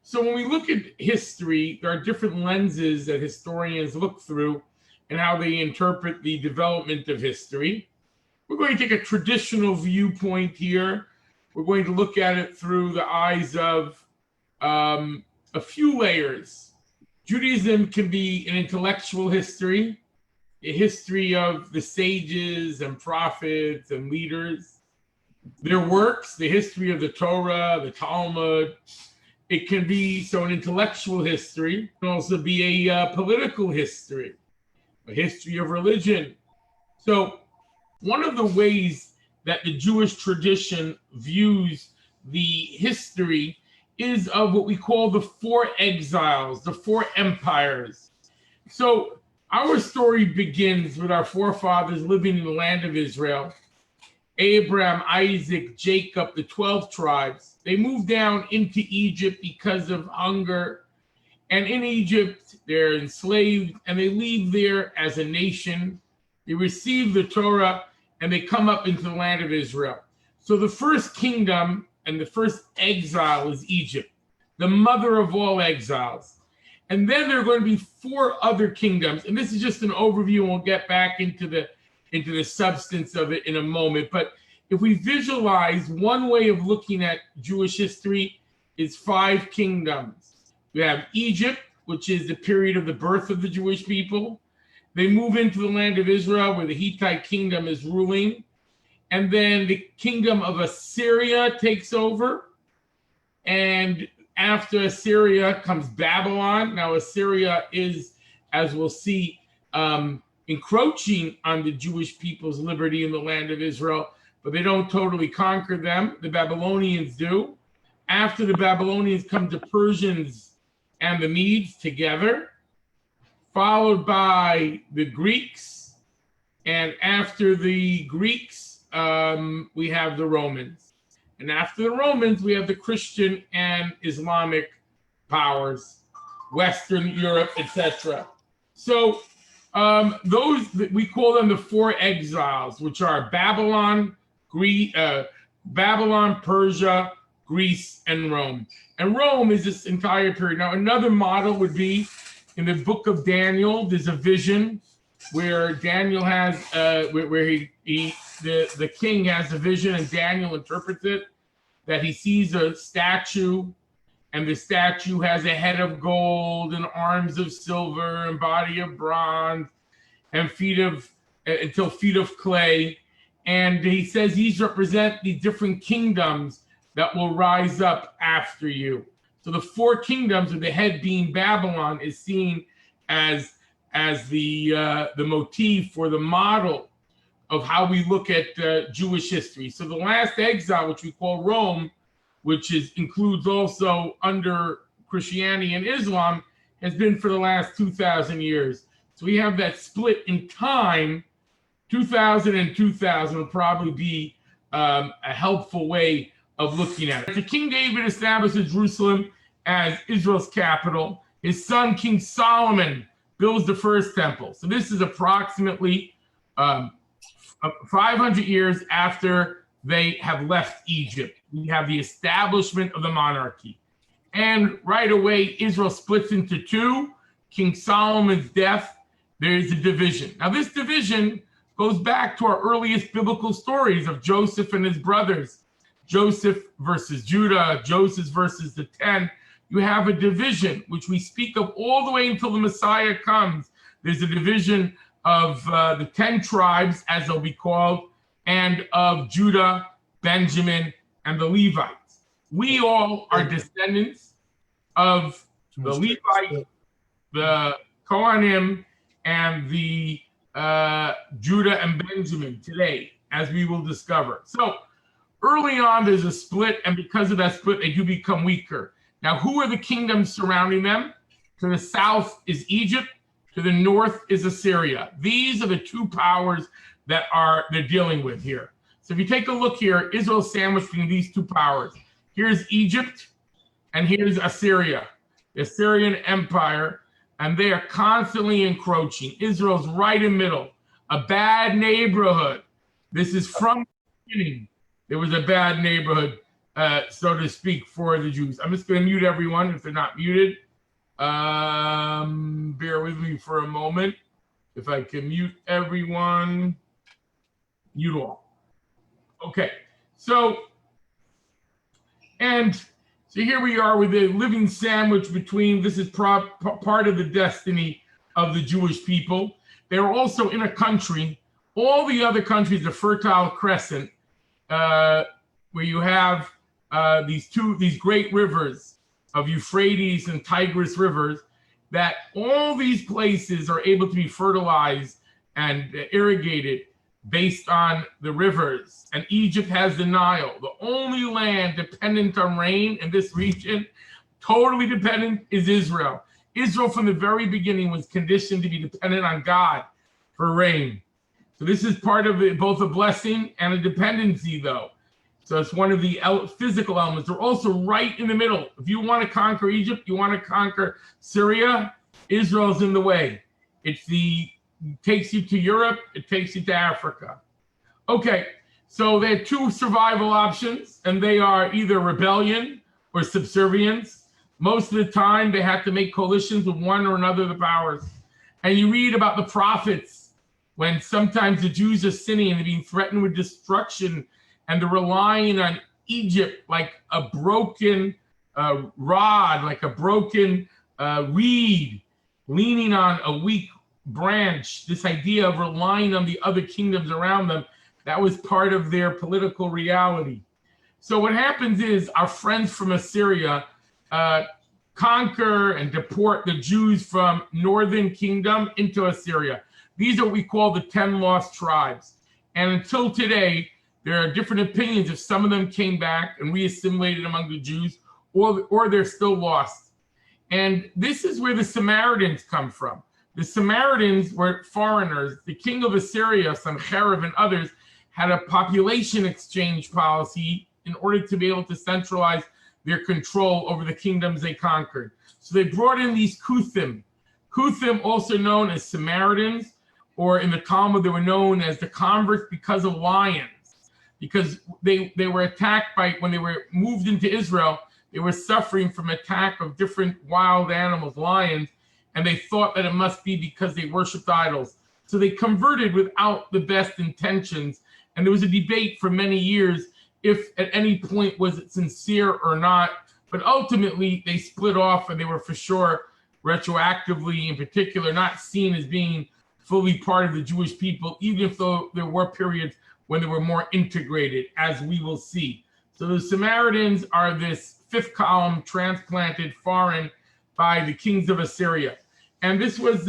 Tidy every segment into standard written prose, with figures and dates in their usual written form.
So when we look at history, there are different lenses that historians look through and how they interpret the development of history. We're going to take a traditional viewpoint here. We're going to look at it through the eyes of a few layers. Judaism can be an intellectual history, a history of the sages and prophets and leaders, their works, the history of the Torah, the Talmud. It can be an intellectual history. It can also be a political history, a history of religion. So one of the ways that the Jewish tradition views the history is of what we call the four exiles, the four empires. So our story begins with our forefathers living in the land of Israel. Abraham, Isaac, Jacob, the 12 tribes. They moved down into Egypt because of hunger. And in Egypt, they're enslaved and they leave there as a nation. They receive the Torah and they come up into the land of Israel. So the first kingdom and the first exile is Egypt, the mother of all exiles. And then there are going to be four other kingdoms. And this is just an overview, and we'll get back into the substance of it in a moment. But if we visualize, one way of looking at Jewish history is five kingdoms. We have Egypt, which is the period of the birth of the Jewish people. They move into the land of Israel where the Hittite kingdom is ruling. And then the kingdom of Assyria takes over. And after Assyria comes Babylon. Now Assyria is, as we'll see, encroaching on the Jewish people's liberty in the land of Israel, but they don't totally conquer them. The Babylonians do. After the Babylonians come the Persians and the Medes together, followed by the Greeks. And after the Greeks, we have the Romans. And after the Romans, we have the Christian and Islamic powers, Western Europe, etc. So those, we call them the four exiles, which are Babylon, Persia, Greece, and Rome. And Rome is this entire period. Now, another model would be in the book of Daniel. There's a vision where Daniel has, the king has a vision and Daniel interprets it, that he sees a statue, and the statue has a head of gold and arms of silver and body of bronze and feet of clay. And he says these represent the different kingdoms that will rise up after you. So the four kingdoms, with the head being Babylon, is seen as the motif for the model of how we look at Jewish history. So the last exile, which we call Rome, which includes also under Christianity and Islam, has been for the last 2,000 years. So we have that split in time. 2000 and 2000 would probably be a helpful way of looking at it. So King David establishes Jerusalem as Israel's capital. His son, King Solomon, builds the first temple. So this is approximately 500 years after they have left Egypt. We have the establishment of the monarchy. And right away, Israel splits into two. King Solomon's death, there's a division. Now, this division goes back to our earliest biblical stories of Joseph and his brothers. Joseph versus Judah, Joseph versus the 10. You have a division, which we speak of all the way until the Messiah comes. There's a division of the 10 tribes, as they'll be called, and of Judah, Benjamin, and the Levites. We all are descendants of the Levites, the Kohanim, and the Judah and Benjamin today, as we will discover. So early on, there's a split, and because of that split, they do become weaker. Now, who are the kingdoms surrounding them? To the south is Egypt. To the north is Assyria. These are the two powers that they're dealing with here. So if you take a look here, Israel's sandwiched between these two powers. Here's Egypt, and here's Assyria, the Assyrian Empire, and they are constantly encroaching. Israel's right in the middle, a bad neighborhood. This is from the beginning. There was a bad neighborhood so to speak, for the Jews. I'm just going to mute everyone if they're not muted. Bear with me for a moment. If I can mute everyone, mute all. Okay, so here we are with a living sandwich between, this is part of the destiny of the Jewish people. They're also in a country, all the other countries, the Fertile Crescent, where you have these great rivers of Euphrates and Tigris rivers, that all these places are able to be fertilized and irrigated based on the rivers. And Egypt has the Nile, the only land dependent on rain in this region, totally dependent, is Israel. Israel from the very beginning was conditioned to be dependent on God for rain. So this is part of it, both a blessing and a dependency, though. So it's one of the physical elements. They're also right in the middle. If you want to conquer Egypt, you want to conquer Syria, Israel's in the way. It takes you to Europe, it takes you to Africa. Okay, so they have two survival options, and they are either rebellion or subservience. Most of the time, they have to make coalitions with one or another of the powers. And you read about the prophets, when sometimes the Jews are sinning and they're being threatened with destruction, and they're relying on Egypt like a broken rod, like a broken reed, leaning on a weak branch. This idea of relying on the other kingdoms around them, that was part of their political reality. So what happens is our friends from Assyria conquer and deport the Jews from northern kingdom into Assyria. These are what we call the 10 lost tribes. And until today, there are different opinions if some of them came back and reassimilated among the Jews, or they're still lost. And this is where the Samaritans come from. The Samaritans were foreigners. The king of Assyria, Sennacherib and others, had a population exchange policy in order to be able to centralize their control over the kingdoms they conquered. So they brought in these Kuthim. Kuthim, also known as Samaritans, or in the Talmud, they were known as the converts because of lions. Because they were attacked by, when they were moved into Israel, they were suffering from attack of different wild animals, lions, and they thought that it must be because they worshiped idols. So they converted without the best intentions, and there was a debate for many years if at any point was it sincere or not, but ultimately they split off, and they were for sure retroactively, in particular, not seen as being fully part of the Jewish people, even if though there were periods when they were more integrated, as we will see. So the Samaritans are this fifth column transplanted foreign by the kings of Assyria. And this was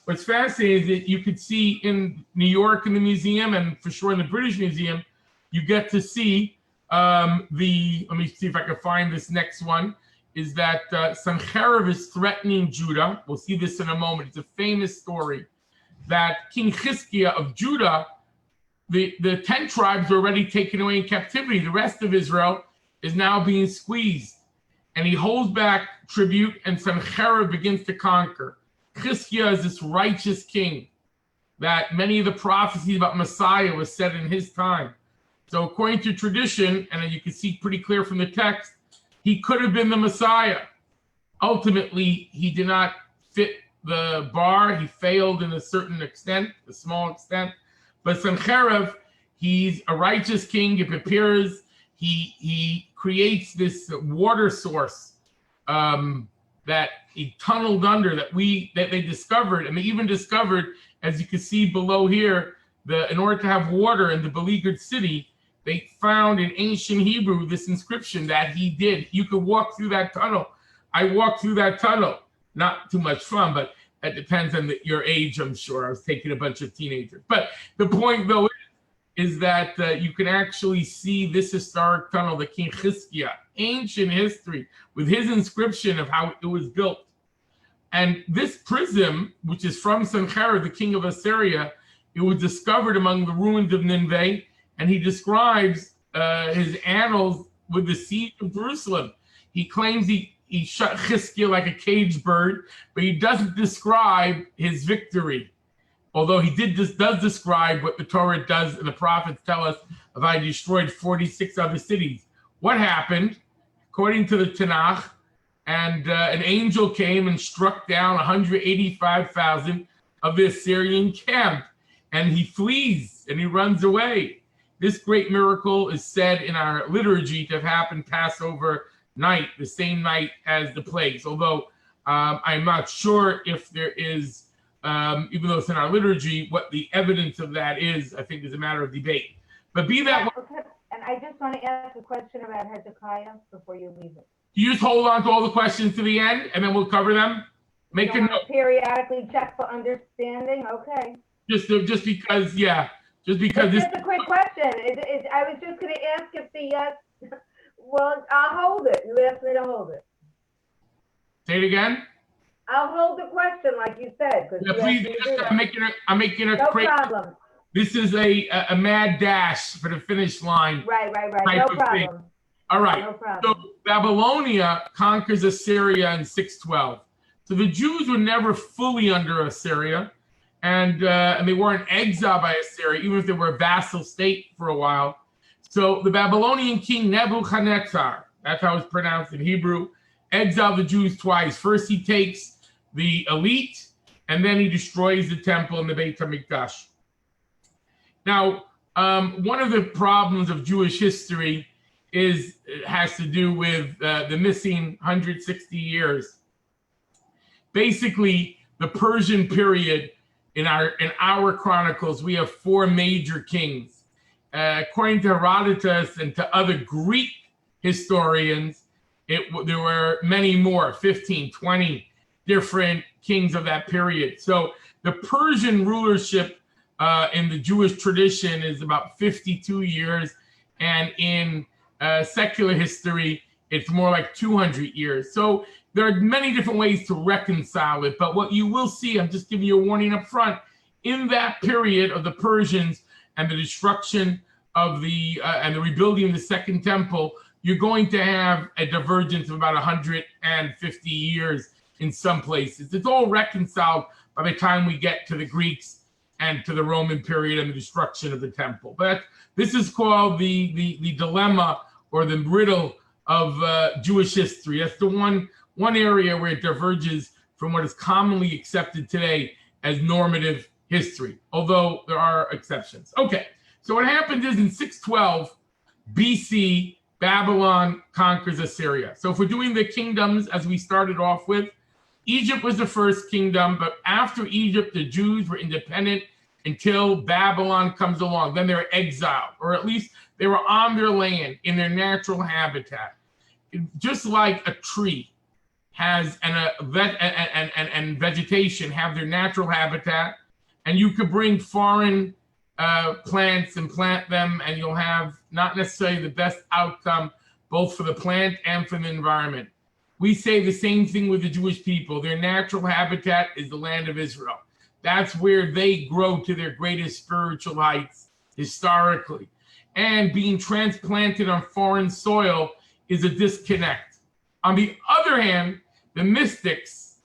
what's fascinating is that you could see in New York in the museum, and for sure in the British Museum, you get to see let me see if I can find this next one, is that Sennacherib is threatening Judah. We'll see this in a moment. It's a famous story that King Hezekiah of Judah, the 10 tribes were already taken away in captivity. The rest of Israel is now being squeezed. And he holds back tribute, and Sennacherib begins to conquer. Hezekiah is this righteous king that many of the prophecies about Messiah was said in his time. So according to tradition, and you can see pretty clear from the text, he could have been the Messiah. Ultimately, he did not fit the bar. He failed in a certain extent, a small extent. But Sennacherib, he's a righteous king. It appears he creates this water source that he tunneled under that they discovered, and they even discovered, as you can see below here, in order to have water in the beleaguered city, they found in ancient Hebrew this inscription that he did. You could walk through that tunnel. I walked through that tunnel. Not too much fun, but it depends on your age, I'm sure. I was taking a bunch of teenagers. But the point, though, is that you can actually see this historic tunnel, the King Hezekiah, ancient history, with his inscription of how it was built. And this prism, which is from Sennacherib, the king of Assyria, it was discovered among the ruins of Nineveh, and he describes his annals with the siege of Jerusalem. He claims he shot Hezekiah like a caged bird, but he doesn't describe his victory. Although he does describe what the Torah does and the prophets tell us of how he destroyed 46 other cities. what happened, according to the Tanakh, and an angel came and struck down 185,000 of the Assyrian camp, and he flees and he runs away. This great miracle is said in our liturgy to have happened Passover night, the same night as the plagues, although I'm not sure if there is, even though it's in our liturgy, what the evidence of that is, I think is a matter of debate. But be that way. Okay. And I just want to ask a question about Hezekiah before you leave it. You just hold on to all the questions to the end, and then we'll cover them. Make a note. Periodically check for understanding. Okay. Just because, yeah. Just because this is a quick question. I was just going to ask if the well, I'll hold it. You asked me to hold it. Say it again. I'll hold the question, like you said. Yeah, please. I'm making a no great problem. This is a mad dash for the finish line. Right. No problem. All right. No problem. So Babylonia conquers Assyria in 612. So the Jews were never fully under Assyria, and they weren't exiled by Assyria, even if they were a vassal state for a while. So the Babylonian king Nebuchadnezzar, that's how it's pronounced in Hebrew, exiled the Jews twice. First, he takes the elite, and then he destroys the temple and the Beit HaMikdash. Now, one of the problems of Jewish history has to do with the missing 160 years. Basically, the Persian period in our chronicles, we have 4 major kings. According to Herodotus and to other Greek historians, there were many more, 15, 20 different kings of that period. So the Persian rulership in the Jewish tradition is about 52 years, and in secular history, it's more like 200 years. So there are many different ways to reconcile it, but what you will see, I'm just giving you a warning up front, in that period of the Persians and the destruction of and the rebuilding of the Second Temple, you're going to have a divergence of about 150 years in some places. It's all reconciled by the time we get to the Greeks and to the Roman period and the destruction of the temple. But this is called the dilemma or the riddle of Jewish history. That's the one area where it diverges from what is commonly accepted today as normative history, although there are exceptions. Okay, so what happens is in 612 BC, Babylon conquers Assyria. So if we're doing the kingdoms as we started off with, Egypt was the first kingdom, but after Egypt, the Jews were independent until Babylon comes along. Then they were exiled, or at least they were on their land in their natural habitat. Just like a tree has and vegetation have their natural habitat, and you could bring foreign plants and plant them, and you'll have not necessarily the best outcome, both for the plant and for the environment. We say the same thing with the Jewish people. Their natural habitat is the land of Israel. That's where they grow to their greatest spiritual heights historically. And being transplanted on foreign soil is a disconnect. On the other hand, the mystics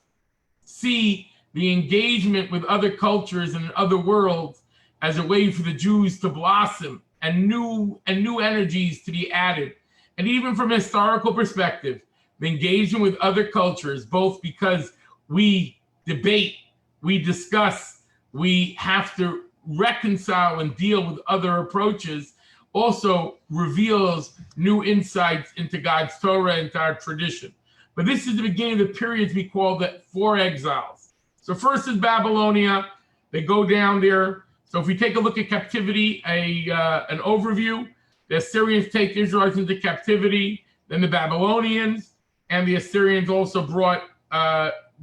see the engagement with other cultures and other worlds as a way for the Jews to blossom and new energies to be added. And even from a historical perspective, the engagement with other cultures, both because we debate, we discuss, we have to reconcile and deal with other approaches, also reveals new insights into God's Torah and into our tradition. But this is the beginning of the periods we call the 4 exiles. So first is Babylonia. They go down there. So if we take a look at captivity, an overview, the Assyrians take Israelites into captivity, then the Babylonians, and the Assyrians also brought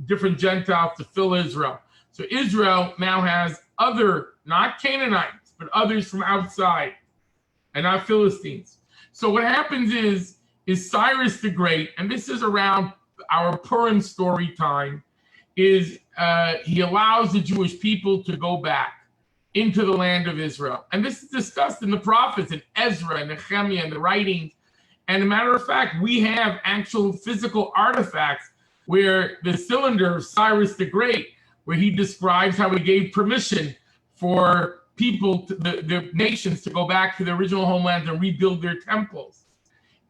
different Gentiles to fill Israel. So Israel now has other, not Canaanites, but others from outside, and not Philistines. So what happens is Cyrus the Great, and this is around our Purim story time, is he allows the Jewish people to go back into the land of Israel. And this is discussed in the prophets, in Ezra and Nehemiah and the writings. And a matter of fact, we have actual physical artifacts where the cylinder of Cyrus the Great, where he describes how he gave permission for people, the nations, to go back to their original homelands and rebuild their temples.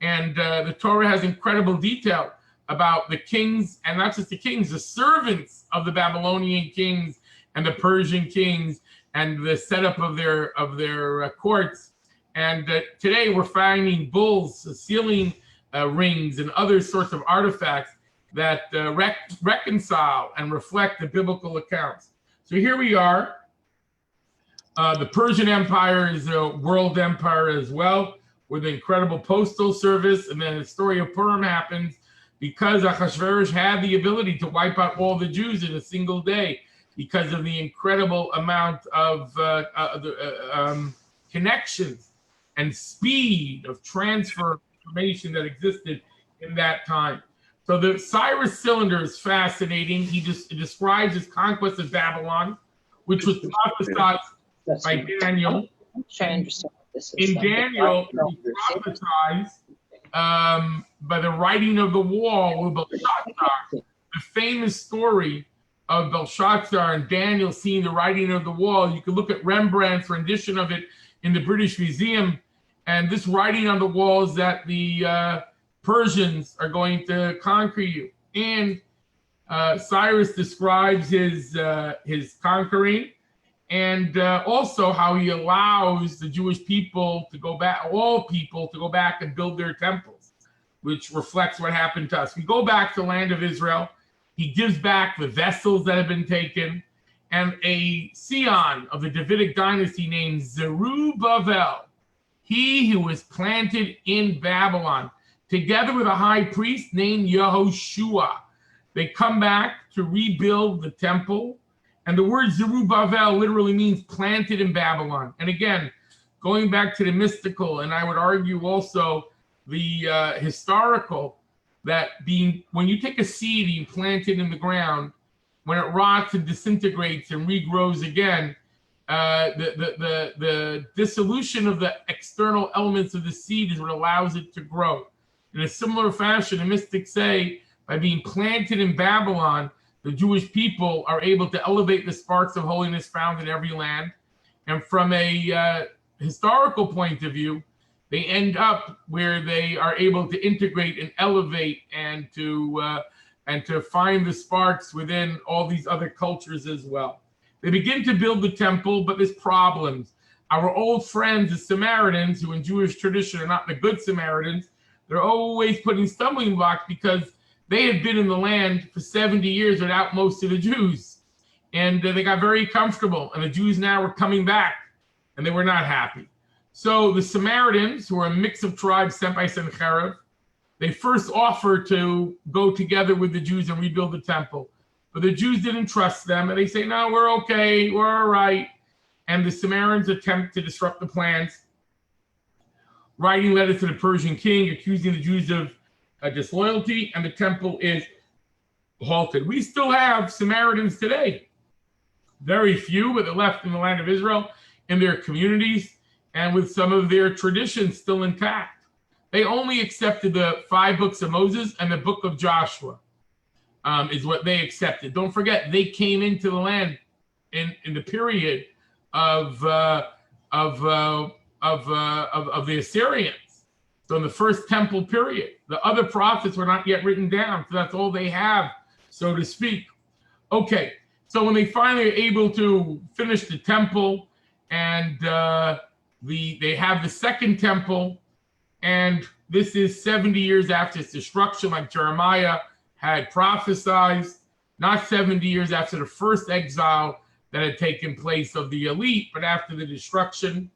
And the Torah has incredible detail about the kings, and not just the kings, the servants of the Babylonian kings and the Persian kings, and the setup of their courts. And today we're finding bulls, ceiling rings, and other sorts of artifacts that reconcile and reflect the biblical accounts. So here we are. The Persian Empire is a world empire as well, with an incredible postal service. And then the story of Purim happens because Ahasuerus had the ability to wipe out all the Jews in a single day because of the incredible amount of connections and speed of transfer of information that existed in that time. So the Cyrus cylinder is fascinating. He just describes his conquest of Babylon, which was prophesied by Daniel. I'm trying to understand what this is. In Daniel, he prophesies by the writing of the wall with Belshazzar. The famous story of Belshazzar and Daniel seeing the writing of the wall. You can look at Rembrandt's rendition of it in the British Museum. And this writing on the wall is that the Persians are going to conquer you. And Cyrus describes his conquering, and also how he allows the Jewish people to go back, all people to go back and build their temples, which reflects what happened to us. We go back to the land of Israel. He gives back the vessels that have been taken, and a scion of the Davidic dynasty named Zerubavel, he who was planted in Babylon, together with a high priest named Yehoshua. They come back to rebuild the temple. And the word Zerubavel literally means planted in Babylon. And again, going back to the mystical, and I would argue also the historical, that when you take a seed and you plant it in the ground, when it rots and disintegrates and regrows again, the dissolution of the external elements of the seed is what allows it to grow. In a similar fashion, the mystics say, by being planted in Babylon, the Jewish people are able to elevate the sparks of holiness found in every land. And from a historical point of view, they end up where they are able to integrate and elevate and to find the sparks within all these other cultures as well. They begin to build the temple, but there's problems. Our old friends, the Samaritans, who in Jewish tradition are not the good Samaritans, they're always putting stumbling blocks because they had been in the land for 70 years without most of the Jews. And they got very comfortable. And the Jews now were coming back, and they were not happy. So the Samaritans, who are a mix of tribes sent by Sennacherib, they first offered to go together with the Jews and rebuild the temple. But the Jews didn't trust them, and they say, no, we're okay, we're all right. And the Samaritans attempt to disrupt the plans, writing letters to the Persian king, accusing the Jews of disloyalty, and the temple is halted. We still have Samaritans today. Very few, but they're left in the land of Israel, in their communities, and with some of their traditions still intact. They only accepted the 5 books of Moses and the book of Joshua, is what they accepted. Don't forget, they came into the land in the period of the Assyrians. So in the first temple period, the other prophets were not yet written down. So that's all they have, so to speak. Okay, so when they finally are able to finish the temple, and they have the second temple, and this is 70 years after its destruction, like Jeremiah had prophesied, not 70 years after the first exile that had taken place of the elite, but after the destruction.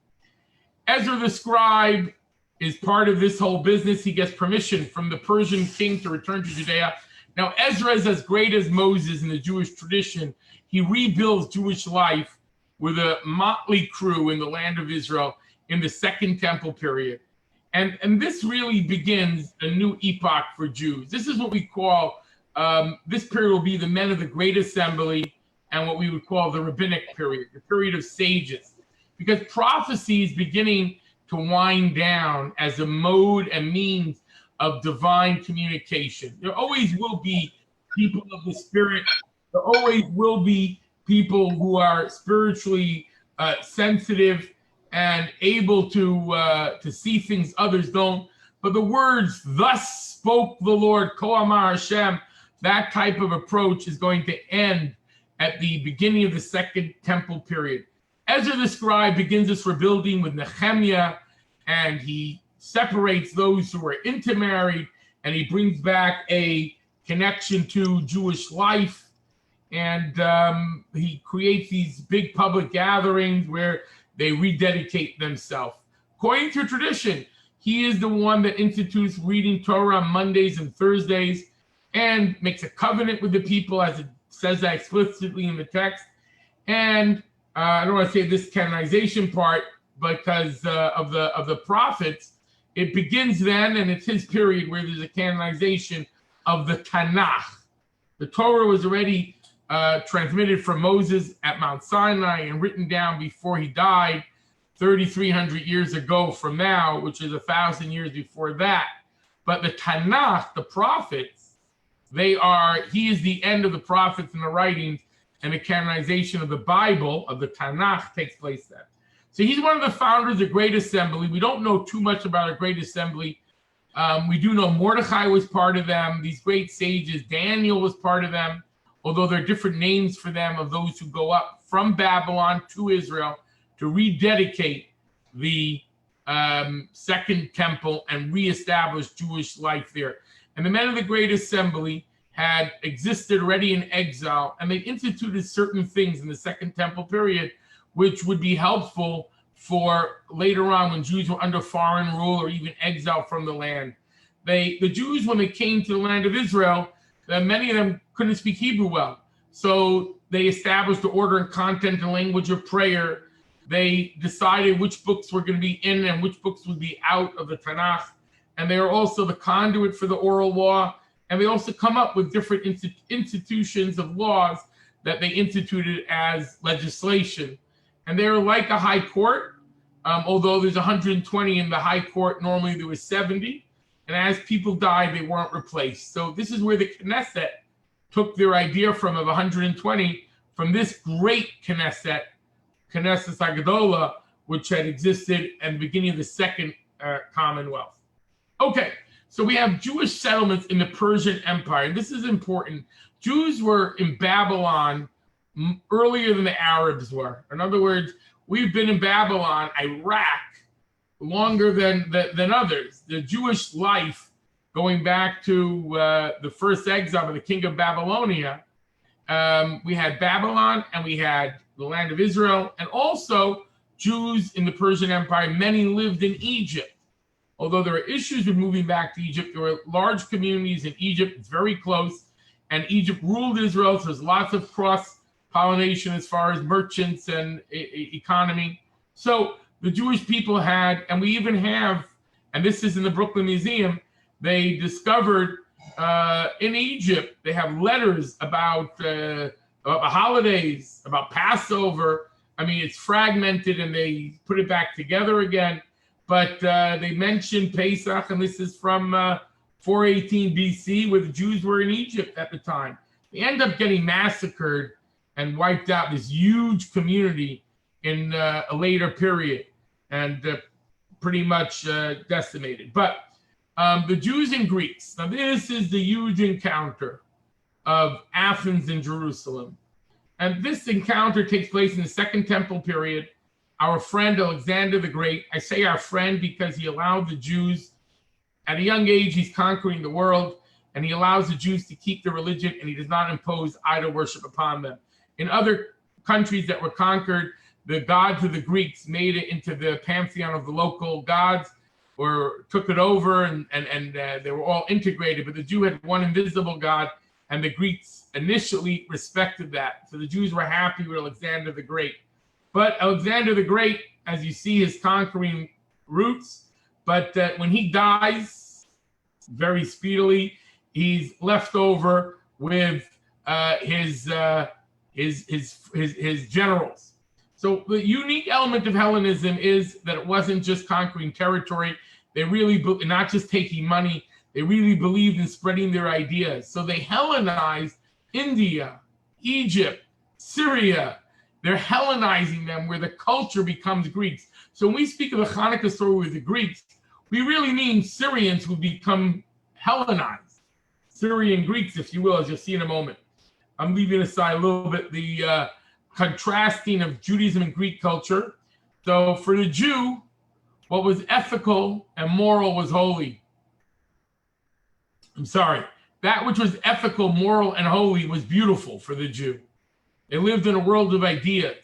Ezra the scribe is part of this whole business. He gets permission from the Persian king to return to Judea. Now, Ezra is as great as Moses in the Jewish tradition. He rebuilds Jewish life with a motley crew in the land of Israel in the Second Temple period. And this really begins a new epoch for Jews. This is what we call, this period will be the men of the Great Assembly and what we would call the rabbinic period, the period of sages. Because prophecy is beginning to wind down as a mode and means of divine communication. There always will be people of the Spirit. There always will be people who are spiritually sensitive and able to see things others don't. But the words, thus spoke the Lord, Ko Amar Hashem, that type of approach is going to end at the beginning of the Second Temple period. Ezra the scribe begins this rebuilding with Nehemiah, and he separates those who are intermarried, and he brings back a connection to Jewish life. And he creates these big public gatherings where they rededicate themselves. According to tradition, he is the one that institutes reading Torah on Mondays and Thursdays and makes a covenant with the people, as it says that explicitly in the text. And I don't want to say this canonization part because of the prophets. It begins then, and it's his period where there's a canonization of the Tanakh. The Torah was already transmitted from Moses at Mount Sinai and written down before he died 3,300 years ago from now, which is 1,000 years before that. But the Tanakh, the prophets, he is the end of the prophets and the writings, and the canonization of the Bible, of the Tanakh, takes place then. So he's one of the founders of the Great Assembly. We don't know too much about a Great Assembly. We do know Mordecai was part of them, these great sages. Daniel was part of them, although there are different names for them, of those who go up from Babylon to Israel to rededicate the Second Temple and reestablish Jewish life there. And the men of the Great Assembly had existed already in exile, and they instituted certain things in the Second Temple period, which would be helpful for later on when Jews were under foreign rule or even exile from the land. The Jews, when they came to the land of Israel, many of them couldn't speak Hebrew well. So they established the order and content and language of prayer. They decided which books were going to be in and which books would be out of the Tanakh. And they are also the conduit for the oral law. And they also come up with different institutions of laws that they instituted as legislation. And they're like a high court, although there's 120 in the high court. Normally there was 70. And as people died, they weren't replaced. So this is where the Knesset took their idea from, of 120, from this great Knesset Hagadola, which had existed at the beginning of the Second Commonwealth. Okay, so we have Jewish settlements in the Persian Empire. And this is important. Jews were in Babylon earlier than the Arabs were. In other words, we've been in Babylon, Iraq, longer than others. The Jewish life, going back to the first exile of the king of Babylonia, we had Babylon and we had the land of Israel, and also Jews in the Persian Empire. Many lived in Egypt. Although there are issues with moving back to Egypt, there were large communities in Egypt. It's very close, and Egypt ruled Israel, so there's lots of cross-pollination as far as merchants and economy. So the Jewish people had, and we even have, and this is in the Brooklyn Museum, they discovered in Egypt, they have letters about the holidays, about Passover. I mean, it's fragmented and they put it back together again. But they mention Pesach, and this is from 418 BC, where the Jews were in Egypt at the time. They end up getting massacred and wiped out this huge community in a later period, and pretty much decimated. But the Jews and Greeks, now this is the huge encounter of Athens and Jerusalem. And this encounter takes place in the Second Temple period. Our friend Alexander the Great, I say our friend because he allowed the Jews, at a young age, he's conquering the world, and he allows the Jews to keep their religion, and he does not impose idol worship upon them. In other countries that were conquered, the gods of the Greeks made it into the pantheon of the local gods, or took it over, and they were all integrated. But the Jew had one invisible God, and the Greeks initially respected that. So the Jews were happy with Alexander the Great. But Alexander the Great, as you see his conquering roots, but when he dies very speedily, he's left over with his generals. So the unique element of Hellenism is that it wasn't just conquering territory. They really, not just taking money, they really believed in spreading their ideas. So they Hellenized India, Egypt, Syria. They're Hellenizing them, where the culture becomes Greeks. So when we speak of the Hanukkah story with the Greeks, we really mean Syrians who become Hellenized, Syrian Greeks, if you will, as you'll see in a moment. I'm leaving aside a little bit the contrasting of Judaism and Greek culture. So for the Jew, what was ethical and moral was holy. I'm sorry. That which was ethical, moral, and holy was beautiful for the Jew. They lived in a world of ideas.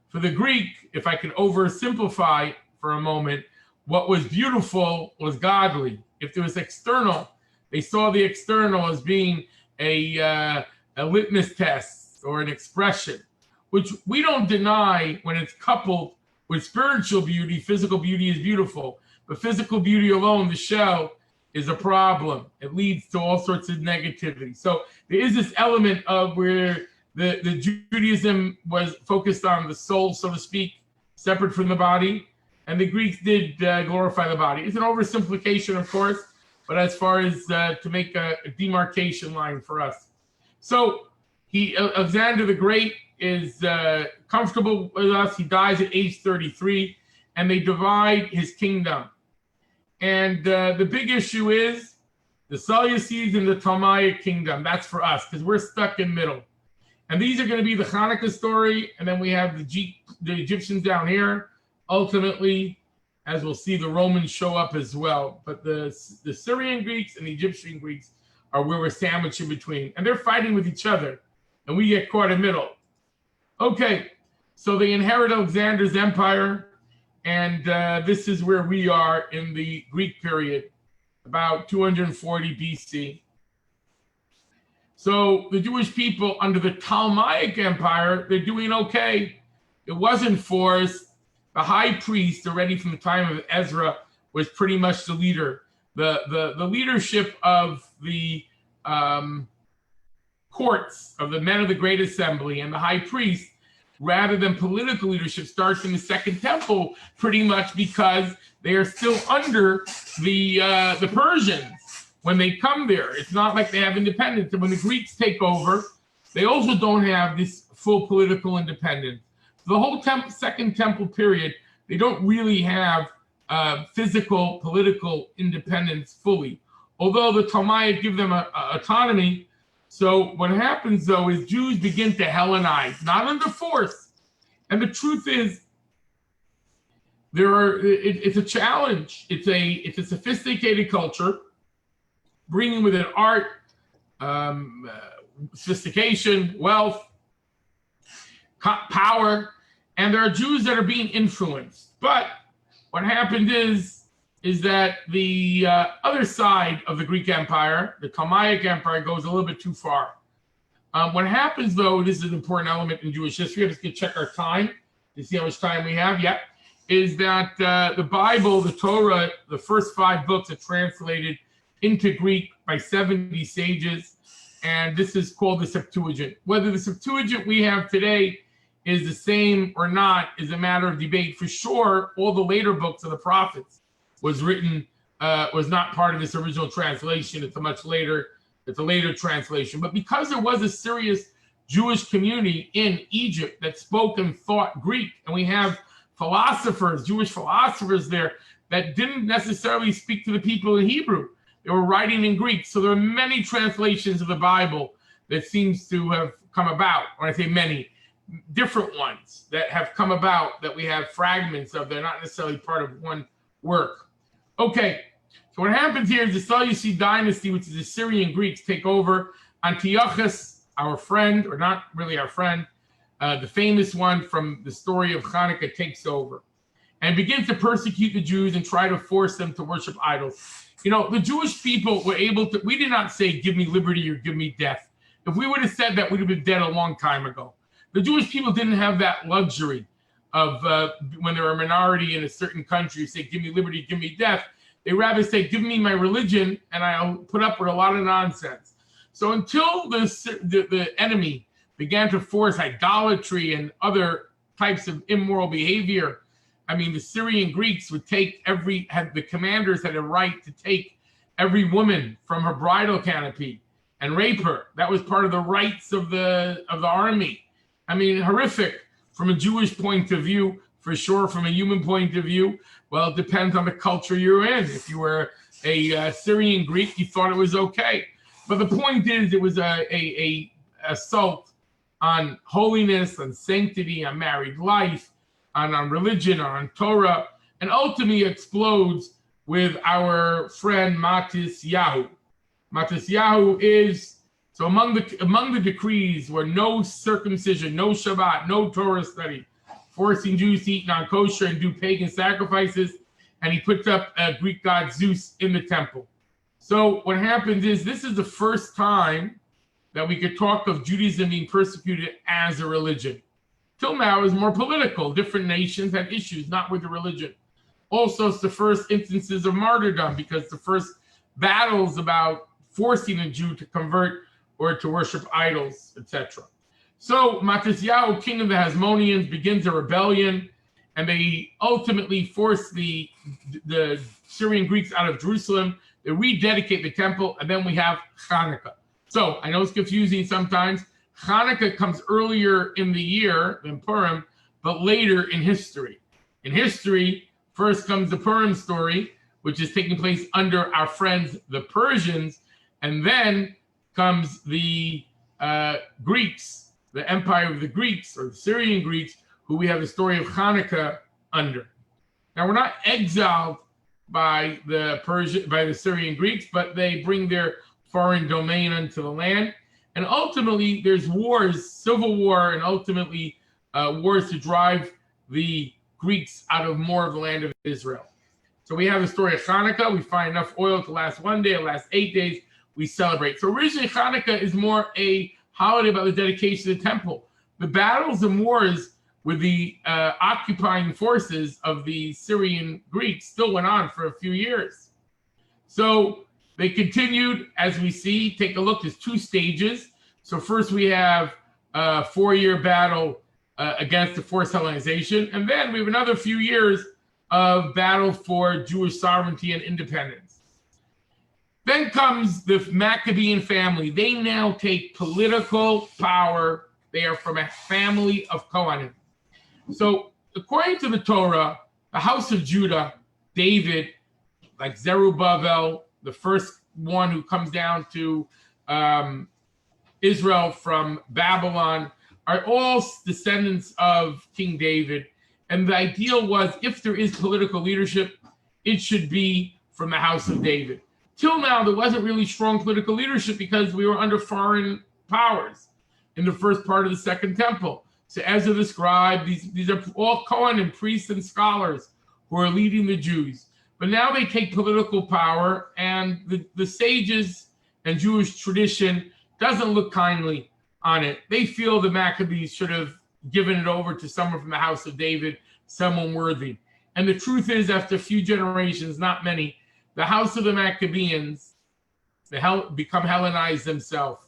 For the Greek, if I could oversimplify for a moment, what was beautiful was godly. If there was external, they saw the external as being a litmus test or an expression, which we don't deny when it's coupled with spiritual beauty. Physical beauty is beautiful, but physical beauty alone, the shell, is a problem. It leads to all sorts of negativity. So there is this element of where the Judaism was focused on the soul, so to speak, separate from the body, and the Greeks did glorify the body. It's an oversimplification, of course, but as far as to make a demarcation line for us. So Alexander the Great is comfortable with us. He dies at age 33, and they divide his kingdom. And the big issue is the Seleucids and the Ptolemaic kingdom. That's for us, because we're stuck in middle. And these are going to be the Hanukkah story, and then we have the Egyptians down here. Ultimately, as we'll see, the Romans show up as well. But the Syrian Greeks and the Egyptian Greeks are where we're sandwiched in between. And they're fighting with each other, and we get caught in middle. Okay, so they inherit Alexander's empire, and this is where we are in the Greek period, about 240 BC. So the Jewish people under the Ptolemaic Empire, they're doing okay. It wasn't forced. The high priest, already from the time of Ezra, was pretty much the leader. The leadership of the courts, of the men of the Great Assembly and the high priest, rather than political leadership, starts in the Second Temple, pretty much because they are still under the Persians when they come there. It's not like they have independence. And when the Greeks take over, they also don't have this full political independence. The whole Second Temple period, they don't really have physical political independence fully, although the Ptolemaic give them autonomy. So what happens, though, is Jews begin to Hellenize, not under force. And the truth is, it's a challenge. It's a sophisticated culture, bringing with it art, sophistication, wealth, power, and there are Jews that are being influenced. But what happened is that the other side of the Greek Empire, the Ptolemaic Empire, goes a little bit too far. What happens, though, this is an important element in Jewish history. I'm just going to check our time to see how much time we have. Yeah, is that the Bible, the Torah, the first 5 books are translated into Greek by 70 sages, and this is called the Septuagint. Whether the Septuagint we have today is the same or not is a matter of debate. For sure, all the later books of the prophets was not part of this original translation. It's a later translation. But because there was a serious Jewish community in Egypt that spoke and thought Greek, and we have philosophers, Jewish philosophers there that didn't necessarily speak to the people in Hebrew. They were writing in Greek. So there are many translations of the Bible that seems to have come about. When I say many, different ones that have come about that we have fragments of. They're not necessarily part of one work. Okay, so what happens here is the Seleucid Dynasty, which is the Assyrian Greeks, take over. Antiochus, our friend, or not really our friend, the famous one from the story of Hanukkah, takes over and begins to persecute the Jews and try to force them to worship idols. You know, the Jewish people were able to, we did not say, give me liberty or give me death. If we would have said that, we'd have been dead a long time ago. The Jewish people didn't have that luxury of when they're a minority in a certain country, say, give me liberty, give me death. They rather say, give me my religion, and I'll put up with a lot of nonsense. So until the enemy began to force idolatry and other types of immoral behavior, I mean, the Syrian Greeks would take the commanders had a right to take every woman from her bridal canopy and rape her. That was part of the rights of the army. I mean, horrific from a Jewish point of view, for sure from a human point of view? Well, it depends on the culture you're in. If you were a Syrian Greek, you thought it was okay. But the point is, it was a assault on holiness, on sanctity, on married life, on religion, on Torah, and ultimately explodes with our friend Matisyahu. Matisyahu is, so among the decrees were no circumcision, no Shabbat, no Torah study, forcing Jews to eat non-kosher and do pagan sacrifices, and he puts up Greek god Zeus in the temple. So what happens is, this is the first time that we could talk of Judaism being persecuted as a religion. Till now, it was more political. Different nations had issues, not with the religion. Also, it's the first instances of martyrdom, because the first battles about forcing a Jew to convert or to worship idols, etc. So Matisyahu, king of the Hasmoneans, begins a rebellion, and they ultimately force the Syrian Greeks out of Jerusalem. They rededicate the temple, and then we have Hanukkah. So I know it's confusing sometimes. Hanukkah comes earlier in the year than Purim, but later in history. In history, first comes the Purim story, which is taking place under our friends, the Persians, and then comes the Greeks, the empire of the Greeks, or the Syrian Greeks, who we have the story of Hanukkah under. Now, we're not exiled by the Syrian Greeks, but they bring their foreign domain into the land. And ultimately, there's wars, civil war, and ultimately wars to drive the Greeks out of more of the land of Israel. So we have the story of Hanukkah. We find enough oil to last one day, it lasts 8 days. We celebrate. So originally, Hanukkah is more a holiday about the dedication of the temple. The battles and wars with the occupying forces of the Syrian Greeks still went on for a few years. So they continued, as we see. Take a look, there's 2 stages. So first we have a 4-year battle against the forced Hellenization. And then we have another few years of battle for Jewish sovereignty and independence. Then comes the Maccabean family. They now take political power. They are from a family of Kohanim. So according to the Torah, the house of Judah, David, like Zerubavel, the first one who comes down to Israel from Babylon, are all descendants of King David. And the ideal was, if there is political leadership, it should be from the house of David. Till now, there wasn't really strong political leadership because we were under foreign powers in the first part of the Second Temple. So Ezra the scribe, these are all Kohanim, priests and scholars who are leading the Jews. But now they take political power, and the sages and Jewish tradition doesn't look kindly on it. They feel the Maccabees should have given it over to someone from the house of David, someone worthy. And the truth is, after a few generations, not many, the house of the Maccabeans, they become Hellenized themselves.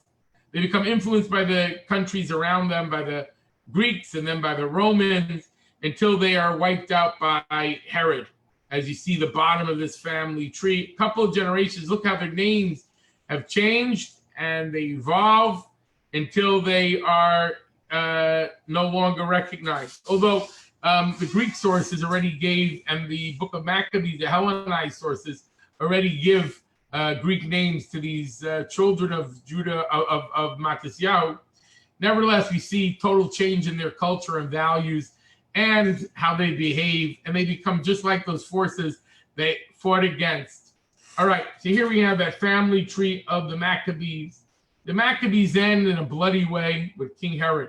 They become influenced by the countries around them, by the Greeks and then by the Romans, until they are wiped out by Herod. As you see the bottom of this family tree, a couple of generations, look how their names have changed and they evolve until they are no longer recognized. Although the Greek sources already gave, and the book of Maccabees, the Hellenized sources, already give Greek names to these children of Judah, of Matisyahu. Nevertheless, we see total change in their culture and values and how they behave, and they become just like those forces they fought against. All right, so here we have that family tree of the Maccabees. The Maccabees end in a bloody way with King Herod.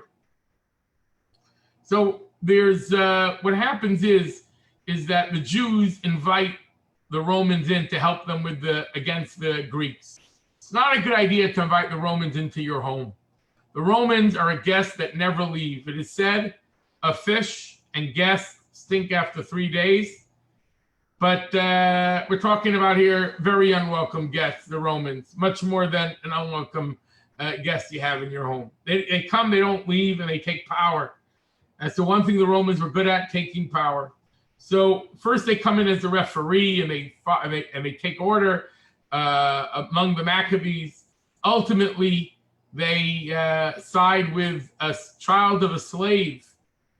So there's what happens is that the Jews invite the Romans in to help them with against the Greeks. It's not a good idea to invite the Romans into your home. The Romans are a guest that never leave. It is said, a fish and guests stink after 3 days. But we're talking about here very unwelcome guests, the Romans, much more than an unwelcome guest you have in your home. They come, they don't leave, and they take power. That's the one thing the Romans were good at, taking power. So first they come in as the referee, and they take order among the Maccabees. Ultimately, they side with a child of a slave,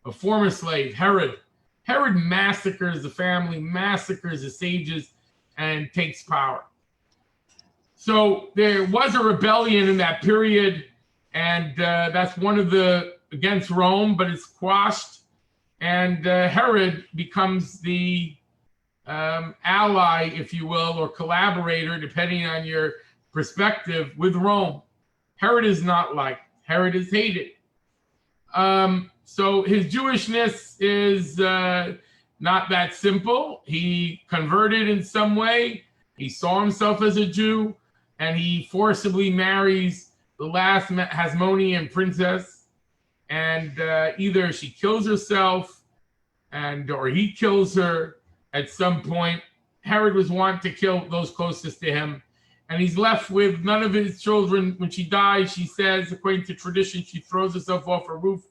a former slave, Herod. Herod massacres the family, massacres the sages, and takes power. So there was a rebellion in that period, and that's one of the against Rome, but it's quashed, and Herod becomes the ally, if you will, or collaborator, depending on your perspective, with Rome. Herod is not liked. Herod is hated. So his Jewishness is not that simple. He converted in some way. He saw himself as a Jew, and he forcibly marries the last Hasmonean princess, and either she kills herself, or he kills her at some point. Herod was wanting to kill those closest to him, and he's left with none of his children. When she dies, she says, according to tradition, she throws herself off a roof.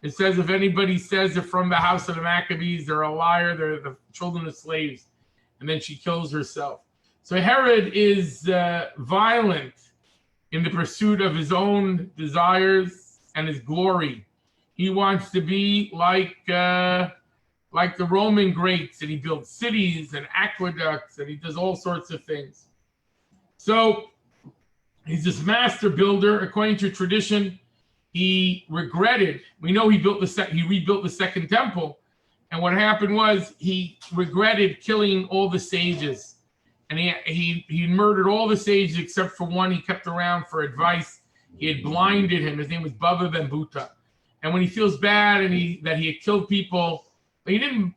It says if anybody says they're from the house of the Maccabees, they're a liar, they're the children of slaves. And then she kills herself. So Herod is violent in the pursuit of his own desires and his glory. He wants to be like the Roman greats, and he builds cities and aqueducts, and he does all sorts of things. So he's this master builder. According to tradition, he regretted. We know he rebuilt the second temple, and what happened was he regretted killing all the sages, and he murdered all the sages except for one he kept around for advice. He had blinded him. His name was Baba Ben Buta, and when he feels bad and that he had killed people, he didn't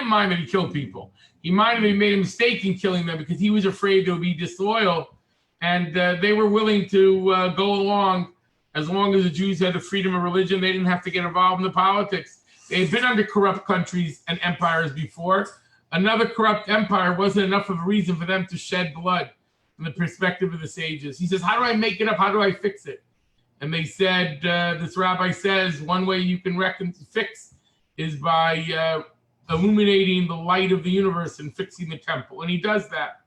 mind that he killed people. He minded that he made a mistake in killing them because he was afraid they would be disloyal, and they were willing to go along. As long as the Jews had the freedom of religion, they didn't have to get involved in the politics. They had been under corrupt countries and empires before. Another corrupt empire wasn't enough of a reason for them to shed blood from the perspective of the sages. He says, how do I make it up? How do I fix it? And they said, this rabbi says, one way you can fix is by illuminating the light of the universe and fixing the temple. And he does that.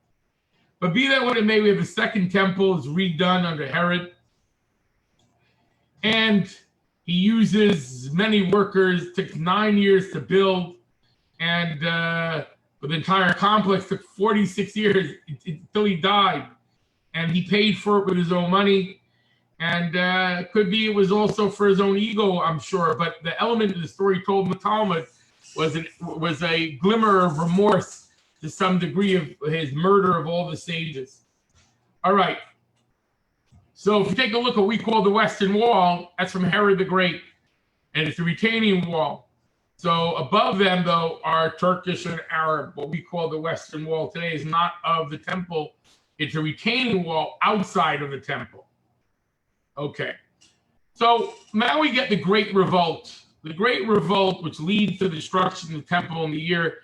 But be that what it may, we have the second temple is redone under Herod. And he uses many workers, took 9 years to build, and the entire complex took 46 years until he died. And he paid for it with his own money. And could be it was also for his own ego, I'm sure. But the element of the story told in the Talmud was a glimmer of remorse to some degree of his murder of all the sages. All right. So if you take a look at what we call the Western Wall, that's from Herod the Great, and it's a retaining wall. So above them, though, are Turkish and Arab. What we call the Western Wall today is not of the temple. It's a retaining wall outside of the temple. Okay. So now we get the Great Revolt. The Great Revolt, which leads to the destruction of the temple in the year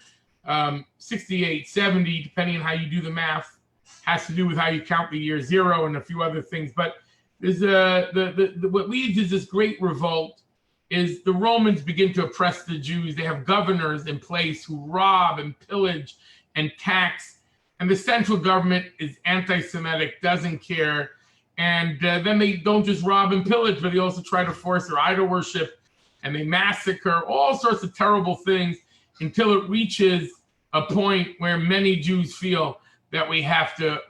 68, 70, depending on how you do the math. Has to do with how you count the year zero and a few other things. But there's what leads is this great revolt is the Romans begin to oppress the Jews. They have governors in place who rob and pillage and tax. And the central government is anti-Semitic, doesn't care. And then they don't just rob and pillage, but they also try to force their idol worship. And they massacre all sorts of terrible things until it reaches a point where many Jews feel that we have to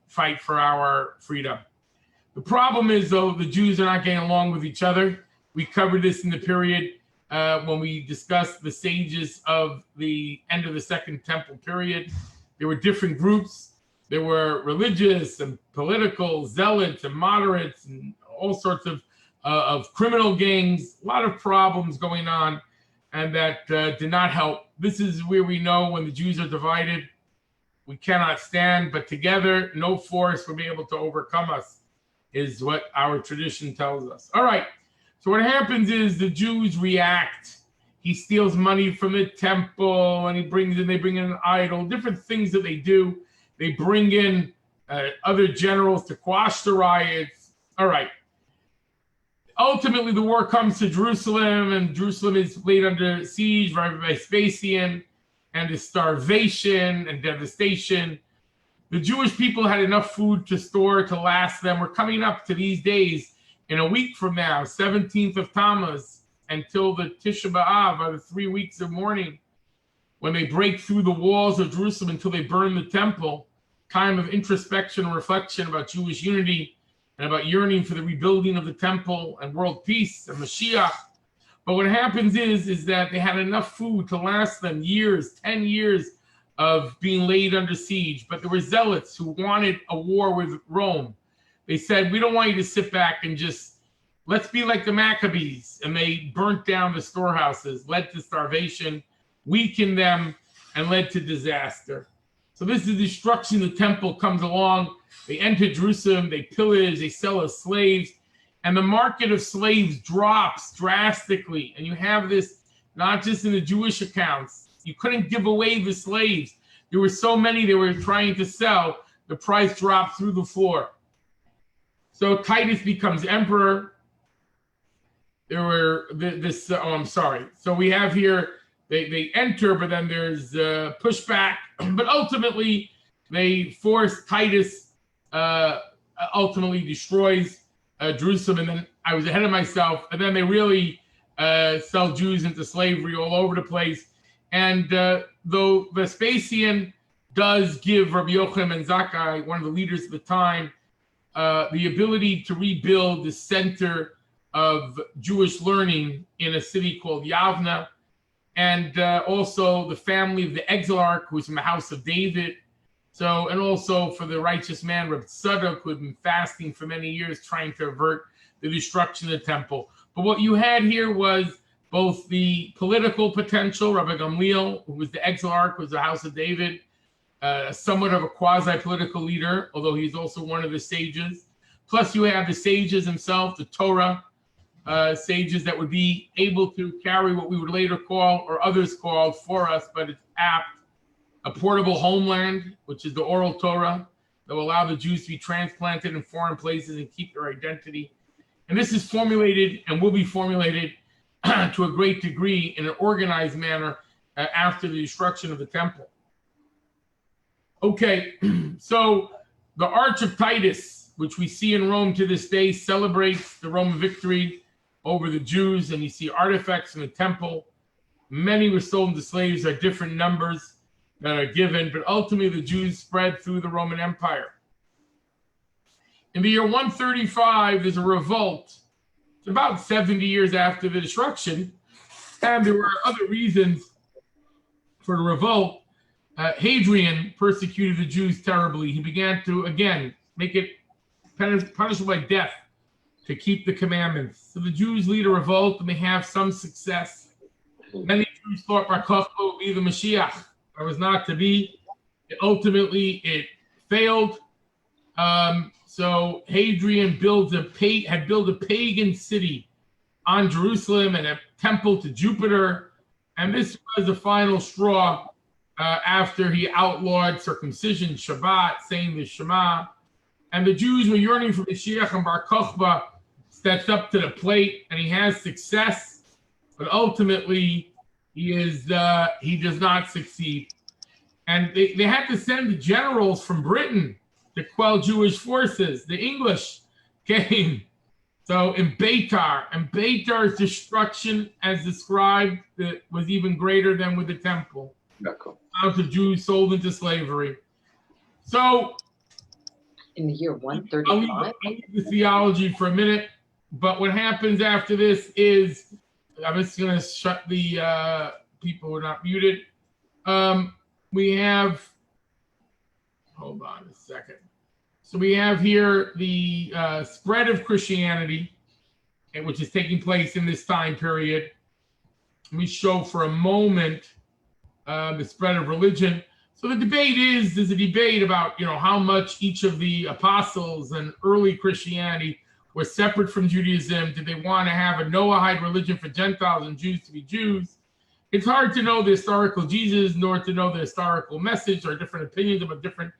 fight for our freedom. The problem is, though, the Jews are not getting along with each other. We covered this in the period when we discussed the sages of the end of the Second Temple period. There were different groups. There were religious and political, zealots and moderates and all sorts of criminal gangs, a lot of problems going on, and that did not help. This is where we know when the Jews are divided, we cannot stand, but together, no force will be able to overcome us, is what our tradition tells us. All right, so what happens is the Jews react. He steals money from the temple, and they bring in an idol, different things that they do. They bring in other generals to quash the riots. All right. Ultimately, the war comes to Jerusalem, and Jerusalem is laid under siege by Vespasian. And the starvation and devastation. The Jewish people had enough food to store to last them. We're coming up to these days in a week from now, 17th of Tammuz, until the Tisha B'Av, or the 3 weeks of mourning, when they break through the walls of Jerusalem until they burn the temple. Time of introspection and reflection about Jewish unity and about yearning for the rebuilding of the temple and world peace and Mashiach. But what happens is that they had enough food to last them years, 10 years of being laid under siege. But there were zealots who wanted a war with Rome. They said, we don't want you to sit back and just, let's be like the Maccabees. And they burnt down the storehouses, led to starvation, weakened them, and led to disaster. So this is destruction. The temple comes along. They enter Jerusalem. They pillage. They sell as slaves. And the market of slaves drops drastically. And you have this not just in the Jewish accounts. You couldn't give away the slaves. There were so many they were trying to sell. The price dropped through the floor. So Titus becomes emperor. There were this. I'm sorry. So we have here. They enter, but then there's pushback. But ultimately, they force Titus, ultimately destroys Jerusalem. And then I was ahead of myself. And then they really sell Jews into slavery all over the place. And though Vespasian does give Rabbi Yochanan and Zakkai, one of the leaders at the time, the ability to rebuild the center of Jewish learning in a city called Yavna. And also the family of the Exilarch, who was from the house of David. So, and also for the righteous man, Reb Tzadok, who had been fasting for many years, trying to avert the destruction of the temple. But what you had here was both the political potential. Rabbi Gamliel, who was the Exilarch, was the house of David, somewhat of a quasi-political leader, although he's also one of the sages. Plus you have the sages themselves, the Torah, sages that would be able to carry what we would later call, or others called for us, but it's apt, a portable homeland, which is the oral Torah, that will allow the Jews to be transplanted in foreign places and keep their identity. And this is formulated and will be formulated to a great degree in an organized manner after the destruction of the temple. Okay, so the Arch of Titus, which we see in Rome to this day, celebrates the Roman victory over the Jews, and you see artifacts in the temple. Many were sold into slaves at different numbers that are given, but ultimately the Jews spread through the Roman Empire. In the year 135, there's a revolt. It's about 70 years after the destruction, and there were other reasons for the revolt. Hadrian persecuted the Jews terribly. He began to, again, make it punishable by death to keep the commandments. So the Jews lead a revolt, and they have some success. Many Jews thought Bar Kochba would be the Mashiach. That was not to be. Ultimately, it failed. So Hadrian had built a pagan city on Jerusalem and a temple to Jupiter. And this was the final straw after he outlawed circumcision, Shabbat, saying the Shema. And the Jews were yearning for Mashiach, and Bar Kochba steps up to the plate, and he has success. But ultimately, he does not succeed. And they had to send the generals from Britain to quell Jewish forces. The English came. So in Beitar, and Beitar's destruction, as described, was even greater than with the temple. Amount of Jews sold into slavery. So in the year 135? I'll leave the theology for a minute, but what happens after this is, I'm just going to shut the people who are not muted. We have, hold on a second. So we have here the spread of Christianity, which is taking place in this time period. Let me show for a moment the spread of religion. So the debate there's a debate about, how much each of the apostles and early Christianity were separate from Judaism. Did they want to have a Noahide religion for Gentiles and Jews to be Jews? It's hard to know the historical Jesus, nor to know the historical message. There are different opinions about different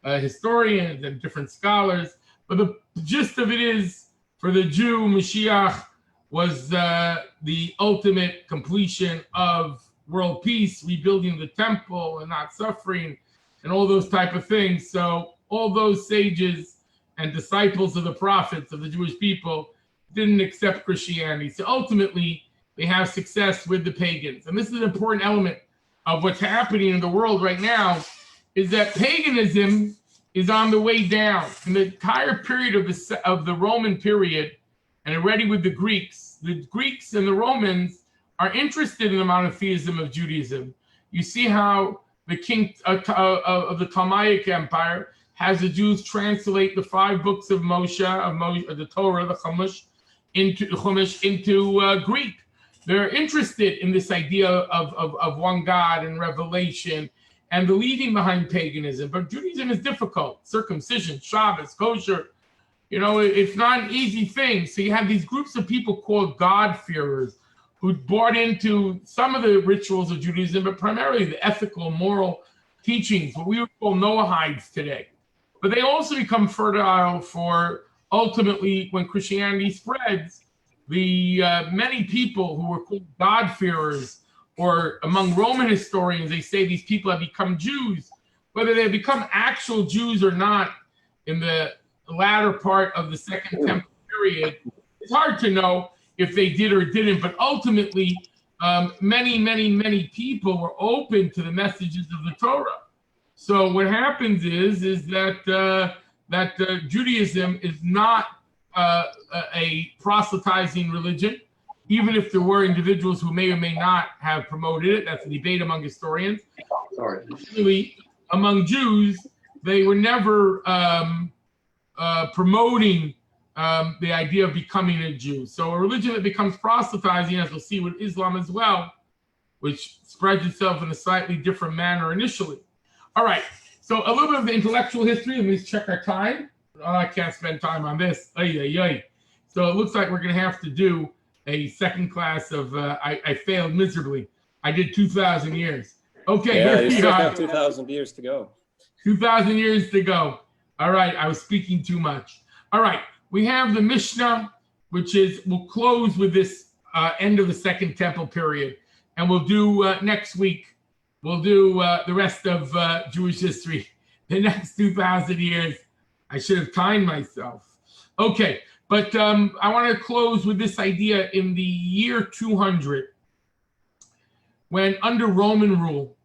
historians and different scholars. But the gist of it is, for the Jew, Mashiach was the ultimate completion of world peace, rebuilding the temple and not suffering, and all those type of things. So all those sages and disciples of the prophets of the Jewish people didn't accept Christianity. So ultimately, they have success with the pagans. And this is an important element of what's happening in the world right now, is that paganism is on the way down. In the entire period of the Roman period, and already with the Greeks and the Romans are interested in the monotheism of Judaism. You see how the king of the Ptolemaic Empire has the Jews translate the 5 books of Moshe, the Torah, the Chumash, into Greek. They're interested in this idea of one God and revelation and the leading behind paganism. But Judaism is difficult. Circumcision, Shabbos, kosher, it's not an easy thing. So you have these groups of people called God-fearers who bought into some of the rituals of Judaism, but primarily the ethical, moral teachings, what we would call Noahides today. But they also become fertile for, ultimately, when Christianity spreads, the many people who were called God-fearers, or among Roman historians, they say these people have become Jews. Whether they become actual Jews or not in the latter part of the Second Temple period, it's hard to know if they did or didn't, but ultimately, many people were open to the messages of the Torah. So what happens is that Judaism is not a proselytizing religion, even if there were individuals who may or may not have promoted it. That's a debate among historians. Really, among Jews, they were never promoting the idea of becoming a Jew. So a religion that becomes proselytizing, as we'll see with Islam as well, which spreads itself in a slightly different manner initially. All right, so a little bit of the intellectual history. Let me just check our time. Oh, I can't spend time on this. So it looks like we're going to have to do a second class of, I failed miserably. I did 2,000 years. Okay, yeah, here you we still are. have 2,000 years to go. 2,000 years to go. All right, I was speaking too much. All right, we have the Mishnah, we'll close with this end of the Second Temple period. And we'll do next week, we'll do the rest of Jewish history, the next 2,000 years. I should have timed myself. Okay, but I want to close with this idea in the year 200, when under Roman rule,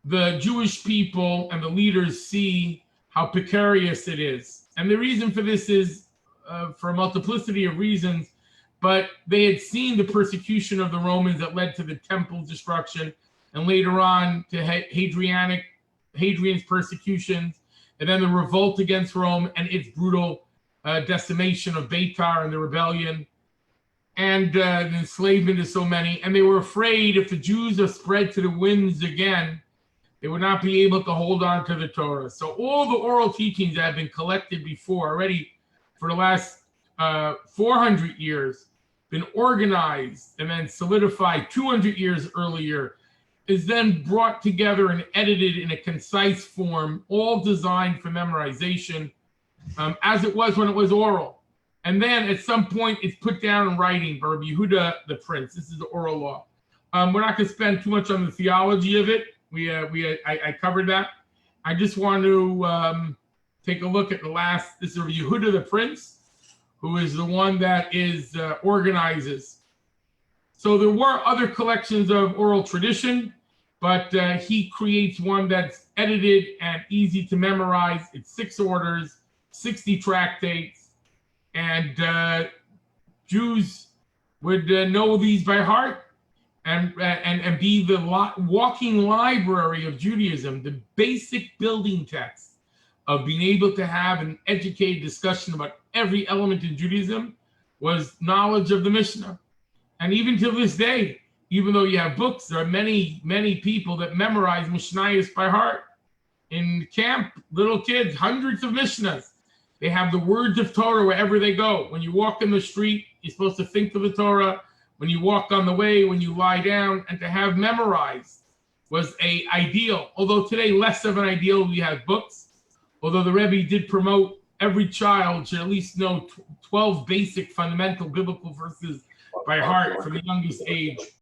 the Jewish people and the leaders see how precarious it is. And the reason for this is for a multiplicity of reasons, but they had seen the persecution of the Romans that led to the temple destruction, and later on to Hadrian's persecutions, and then the revolt against Rome and its brutal decimation of Beitar and the rebellion, and the enslavement of so many. And they were afraid if the Jews are spread to the winds again, they would not be able to hold on to the Torah. So all the oral teachings that have been collected before already for the last 400 years, been organized and then solidified 200 years earlier, is then brought together and edited in a concise form, all designed for memorization, as it was when it was oral. And then at some point, it's put down in writing by Rabbi Yehuda the Prince. This is the oral law. We're not going to spend too much on the theology of it. I covered that. I just want to take a look at the last. This is Rabbi Yehuda the Prince, who is the one that is organizes. So there were other collections of oral tradition, but he creates one that's edited and easy to memorize. It's 6 orders, 60 tractates, and Jews would know these by heart and be the walking library of Judaism, the basic building text of being able to have an educated discussion about every element in Judaism was knowledge of the Mishnah. And even to this day, even though you have books, there are many people that memorize Mishnayos by heart. In camp, little kids, hundreds of Mishnahs. They have the words of Torah wherever they go. When you walk in the street, you're supposed to think of the Torah. When you walk on the way, when you lie down, and to have memorized was an ideal. Although today, less of an ideal, we have books. Although the Rebbe did promote every child should at least know 12 basic fundamental biblical verses by heart from the youngest age.